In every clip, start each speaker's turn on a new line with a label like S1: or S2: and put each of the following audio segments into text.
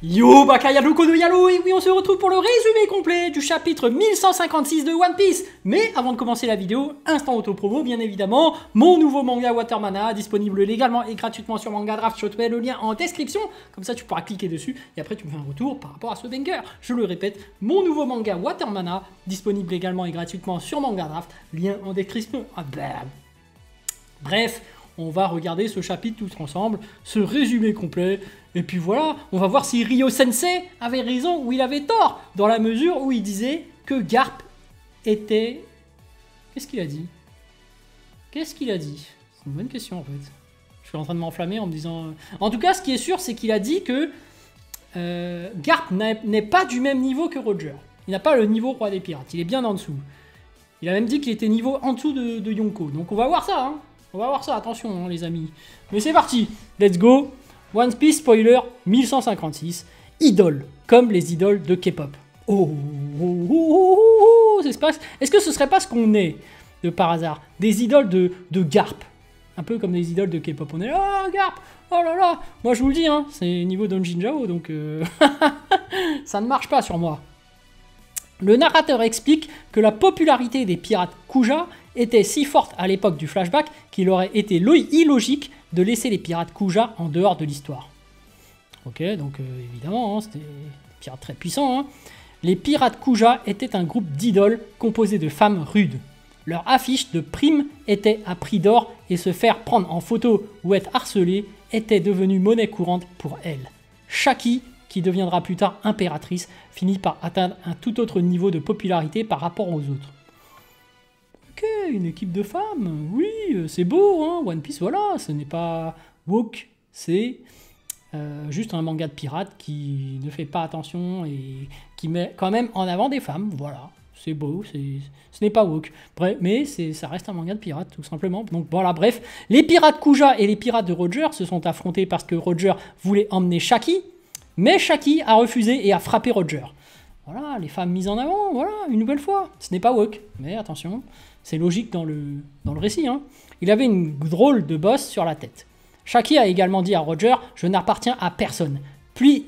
S1: Yo Bakayalo Kono Yalo, et oui on se retrouve pour le résumé complet du chapitre 1156 de One Piece. Mais avant de commencer la vidéo, instant auto-promo bien évidemment, mon nouveau manga Watermana, disponible légalement et gratuitement sur Manga Draft, je te mets le lien en description, comme ça tu pourras cliquer dessus et après tu me fais un retour par rapport à ce banger. Je le répète, mon nouveau manga Watermana, disponible légalement et gratuitement sur Manga Draft, lien en description. Ah, bam. Bref, on va regarder ce chapitre tous ensemble, ce résumé complet, et puis voilà, on va voir si Ryo Sensei avait raison ou il avait tort, dans la mesure où il disait que Garp était... Qu'est-ce qu'il a dit? Qu'est-ce qu'il a dit? C'est une bonne question en fait. Je suis en train de m'enflammer en me disant... En tout cas, ce qui est sûr, c'est qu'il a dit que Garp n'est pas du même niveau que Roger. Il n'a pas le niveau roi des pirates, il est bien en dessous. Il a même dit qu'il était niveau en dessous de Yonko, donc on va voir ça, hein. On va voir ça, attention hein, les amis. Mais c'est parti, let's go. One Piece spoiler 1156. Idole, comme les idoles de K-pop. Est-ce que ce serait pas ce qu'on est, de par hasard? Des idoles de Garp. Un peu comme des idoles de K-pop. On est là, oh Garp, oh là là. Moi je vous le dis, hein, c'est niveau Donjin Jao, donc ça ne marche pas sur moi. Le narrateur explique que la popularité des pirates Kuja était si forte à l'époque du flashback qu'il aurait été illogique de laisser les pirates Kuja en dehors de l'histoire. Ok, donc évidemment, hein, c'était des pirates très puissants. Hein. Les pirates Kuja étaient un groupe d'idoles composé de femmes rudes. Leur affiche de prime était à prix d'or et se faire prendre en photo ou être harcelé était devenu monnaie courante pour elles. Shaki, qui deviendra plus tard impératrice, finit par atteindre un tout autre niveau de popularité par rapport aux autres. Ok, une équipe de femmes, oui, c'est beau, hein, One Piece, voilà, ce n'est pas woke, c'est juste un manga de pirates qui ne fait pas attention et qui met quand même en avant des femmes, voilà, c'est beau, ce n'est pas woke, bref, mais ça reste un manga de pirates, tout simplement. Donc voilà, bref, les pirates Kuja et les pirates de Roger se sont affrontés parce que Roger voulait emmener Shaki, mais Shaki a refusé et a frappé Roger. Voilà, les femmes mises en avant, voilà, une nouvelle fois. Ce n'est pas woke, mais attention, c'est logique dans le récit. Hein. Il avait une drôle de bosse sur la tête. Shaki a également dit à Roger « Je n'appartiens à personne ». Puis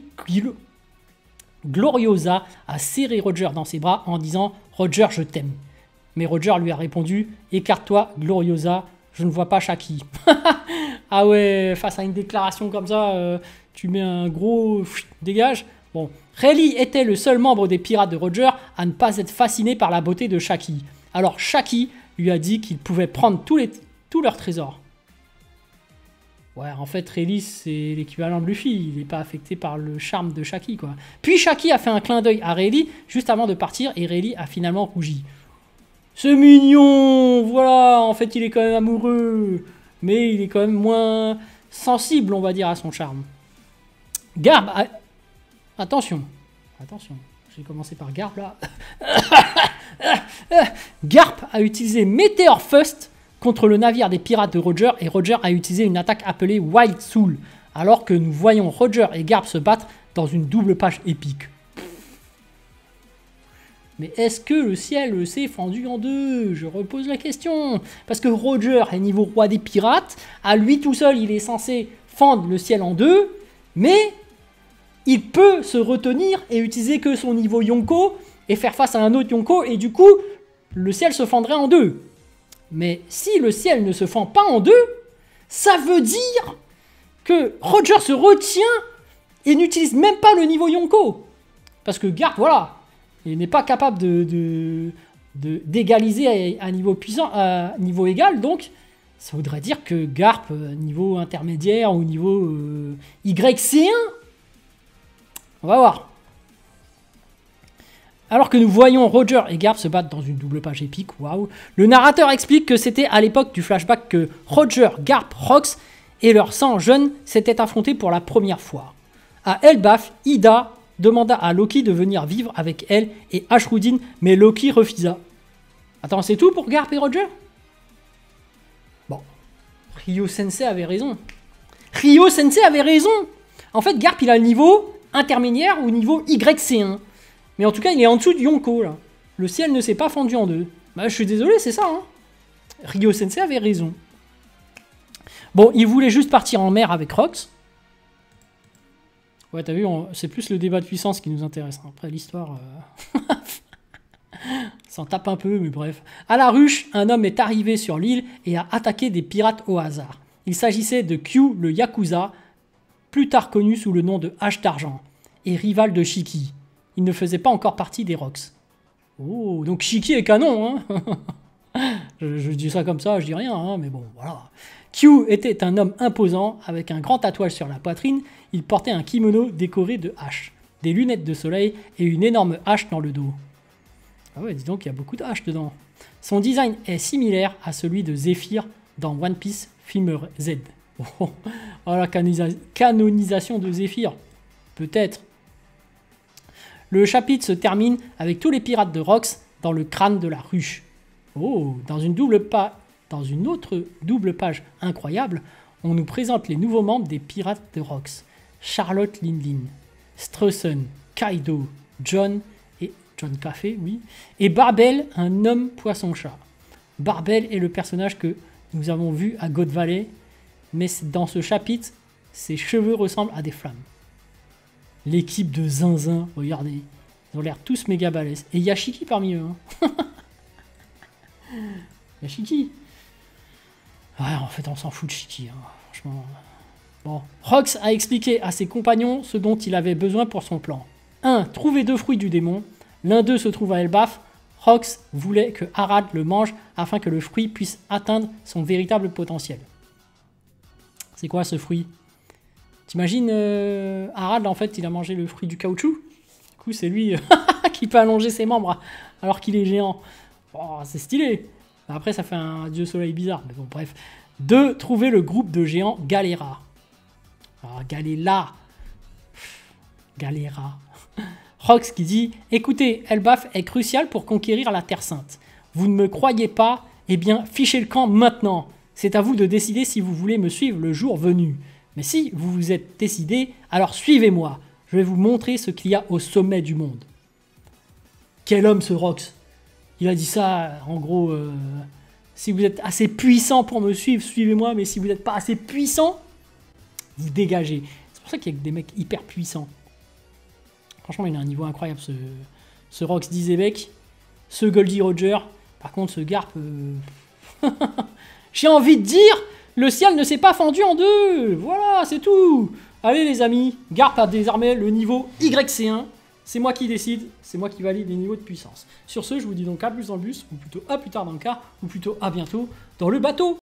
S1: Gloriosa a serré Roger dans ses bras en disant « Roger, je t'aime ». Mais Roger lui a répondu « Écarte-toi, Gloriosa, je ne vois pas Shaki ». Ah ouais, face à une déclaration comme ça, tu mets un gros dégage. Bon, Rayleigh était le seul membre des pirates de Roger à ne pas être fasciné par la beauté de Shaki. Alors Shaki lui a dit qu'il pouvait prendre tous leurs trésors. Ouais, en fait, Rayleigh, c'est l'équivalent de Luffy. Il n'est pas affecté par le charme de Shaki, quoi. Puis Shaki a fait un clin d'œil à Rayleigh juste avant de partir et Rayleigh a finalement rougi. C'est mignon, voilà, en fait, il est quand même amoureux. Mais il est quand même moins sensible, on va dire, à son charme. Garp a... Attention, j'ai commencé par Garp là. Garp a utilisé Meteor Fist contre le navire des pirates de Roger et Roger a utilisé une attaque appelée Wild Soul, alors que nous voyons Roger et Garp se battre dans une double page épique. Mais est-ce que le ciel s'est fendu en deux? Je repose la question. Parce que Roger est niveau roi des pirates, à lui tout seul il est censé fendre le ciel en deux, mais il peut se retenir et utiliser que son niveau Yonko et faire face à un autre Yonko et du coup le ciel se fendrait en deux. Mais si le ciel ne se fend pas en deux, ça veut dire que Roger se retient et n'utilise même pas le niveau Yonko. Parce que Garp, voilà, il n'est pas capable d'égaliser à niveau puissant, à niveau égal, donc ça voudrait dire que Garp, niveau intermédiaire ou niveau YC1, on va voir. Alors que nous voyons Roger et Garp se battre dans une double page épique, waouh, le narrateur explique que c'était à l'époque du flashback que Roger, Garp, Rox et leurs 100 jeunes s'étaient affrontés pour la première fois. À Elbaf, Ida demanda à Loki de venir vivre avec elle et Ashrudin, mais Loki refusa. Attends, c'est tout pour Garp et Roger? Bon, Ryo Sensei avait raison. Ryo Sensei avait raison. En fait, Garp, il a le niveau intermédiaire ou niveau YC1. Mais en tout cas, il est en dessous du Yonko, là. Le ciel ne s'est pas fendu en deux. Bah, je suis désolé, c'est ça, hein. Ryo Sensei avait raison. Bon, il voulait juste partir en mer avec Rox. Ouais, t'as vu, c'est plus le débat de puissance qui nous intéresse. Après, l'histoire... s'en tape un peu, mais bref. À la ruche, un homme est arrivé sur l'île et a attaqué des pirates au hasard. Il s'agissait de Q, le Yakuza, plus tard connu sous le nom de Hache d'Argent, et rival de Shiki. Il ne faisait pas encore partie des Rocks. Oh, donc Shiki est canon, hein. je dis ça comme ça, je dis rien, hein, mais bon, voilà. Q était un homme imposant, avec un grand tatouage sur la poitrine. Il portait un kimono décoré de haches, des lunettes de soleil et une énorme hache dans le dos. Ah ouais, dis donc, il y a beaucoup de haches dedans. Son design est similaire à celui de Zephyr dans One Piece Film Z. Oh, la canonisation de Zephyr. Peut-être. Le chapitre se termine avec tous les pirates de Rocks dans le crâne de la ruche. Oh, dans une autre double page incroyable, on nous présente les nouveaux membres des pirates de Rocks. Charlotte Lindlin, Streusen, Kaido, John Café, oui, et Barbel, un homme poisson-chat. Barbel est le personnage que nous avons vu à God Valley, mais dans ce chapitre, ses cheveux ressemblent à des flammes. L'équipe de Zinzin, regardez, ils ont l'air tous méga balèzes. Et il y a Shiki parmi eux. Hein. Il y a Shiki. Ouais, en fait, on s'en fout de Shiki, hein, franchement. Bon, Rox a expliqué à ses compagnons ce dont il avait besoin pour son plan. 1. Trouver 2 fruits du démon. L'un d'eux se trouve à Elbaf. Rox voulait que Harad le mange afin que le fruit puisse atteindre son véritable potentiel. C'est quoi ce fruit? T'imagines Harad, en fait, il a mangé le fruit du caoutchouc. Du coup, c'est lui qui peut allonger ses membres alors qu'il est géant. Oh, c'est stylé. Après, ça fait un dieu soleil bizarre. Mais bon, bref. 2. Trouver le groupe de géants Galera. Ah, Galela. Galera. Rox qui dit « Écoutez, Elbaf est crucial pour conquérir la Terre Sainte. Vous ne me croyez pas? Eh bien, fichez le camp maintenant. C'est à vous de décider si vous voulez me suivre le jour venu. Mais si vous vous êtes décidé, alors suivez-moi. Je vais vous montrer ce qu'il y a au sommet du monde. » Quel homme ce Rox! Il a dit ça, en gros, si vous êtes assez puissant pour me suivre, suivez-moi, mais si vous n'êtes pas assez puissant, vous dégagez. C'est pour ça qu'il y a des mecs hyper puissants. Franchement, il a un niveau incroyable, ce Rox d'Izebek. Ce Goldie Roger. Par contre, ce Garp... J'ai envie de dire, le ciel ne s'est pas fendu en deux. Voilà, c'est tout. Allez les amis, Garp a désormais le niveau YC1. C'est moi qui décide, c'est moi qui valide les niveaux de puissance. Sur ce, je vous dis donc à plus dans le bus, ou plutôt à plus tard dans le car, ou plutôt à bientôt dans le bateau.